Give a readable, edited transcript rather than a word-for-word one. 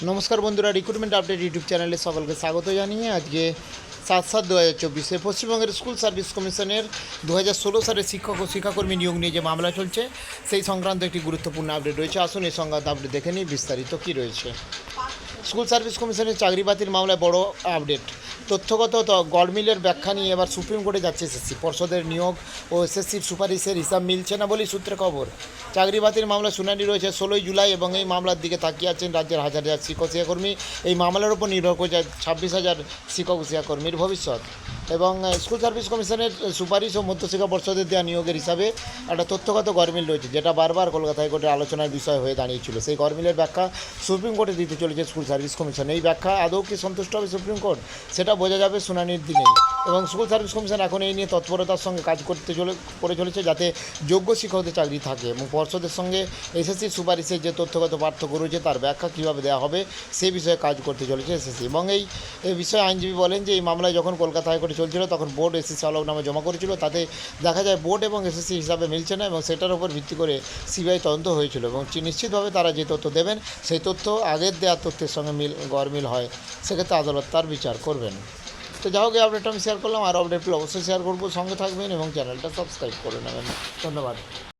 নমস্কার বন্ধুরা, recruitment update YouTube চ্যানেলে সকলকে স্বাগত জানিয়ে আজকে 7/7/2024 পশ্চিমবঙ্গের স্কুল সার্ভিস কমিশনের 2016 সালে শিক্ষক ও শিক্ষাকর্মী নিয়োগ নিয়ে যে মামলা চলছে সেই সংক্রান্ত একটি গুরুত্বপূর্ণ আপডেট রয়েছে। আসুন এই সংক্রান্ত আপডেট দেখে নিই বিস্তারিত কী রয়েছে। স্কুল সার্ভিস কমিশনের চাকরি বাতিল মামলায় বড় আপডেট। তথ্যগত গড়মিলের ব্যাখ্যা নিয়ে এবার সুপ্রিম কোর্টে যাচ্ছে এসএসসি। পর্ষদের নিয়োগ ও এসএসসির সুপারিশের হিসাব মিলছে না বলেই সূত্রে খবর। চাকরি বাতিল মামলা শুনানি রয়েছে 16 জুলাই এবং এই মামলার দিকে তাকিয়ে আছেন রাজ্যের হাজার হাজার শিক্ষক শিক্ষাকর্মী। এই মামলার উপর নির্ভর করছে 26,000 শিক্ষক শিক্ষাকর্মীর ভবিষ্যৎ। এবং স্কুল সার্ভিস কমিশনের সুপারিশ ও মধ্যশিক্ষা পর্ষদের দেওয়া নিয়োগের হিসাবে একটা তথ্যগত গড়মিল রয়েছে, যেটা বারবার কলকাতা হাইকোর্টের আলোচনার বিষয় হয়ে দাঁড়িয়েছিল। সেই গড়মিলের ব্যাখ্যা সুপ্রিম কোর্টে দিতে চলেছে স্কুল সার্ভিস কমিশন। এই ব্যাখ্যা আদৌ কি সন্তুষ্ট হবে সুপ্রিম কোর্ট, সেটা বোঝা যাবে শুনানির দিনেই। এবং স্কুল সার্ভিস কমিশন এখন এই নিয়ে তৎপরতার সঙ্গে কাজ করে চলেছে যাতে যোগ্য শিক্ষকদের চাকরি থাকে, এবং পর্ষদের সঙ্গে এসএসসির সুপারিশের যে তথ্যগত পার্থক্য রয়েছে তার ব্যাখ্যা কীভাবে দেওয়া হবে সে বিষয়ে কাজ করতে চলেছে এসএসসি। এবং এই বিষয়ে আইনজীবী বলেন যে এই মামলায় যখন কলকাতা হাইকোর্টে চলছিল তখন বোর্ড এসএসসি হলফনামা জমা করেছিল, তাতে দেখা যায় বোর্ড এবং এসএসসি হিসাবে মিলছে না, এবং সেটার উপর ভিত্তি করে সিবিআই তদন্ত হয়েছিল। এবং নিশ্চিতভাবে তারা যে তথ্য দেবেন সেই তথ্য আগের দেওয়ার তথ্যের সঙ্গে গড়মিল হয়, সেক্ষেত্রে আদালত তার বিচার করবেন। তো যাই হোক, এই আপডেটটা আমি শেয়ার করলাম। আর আপডেটগুলো অবশ্যই শেয়ার করবো, সঙ্গে থাকবেন এবং চ্যানেলটা সাবস্ক্রাইব করে নেবেন। ধন্যবাদ।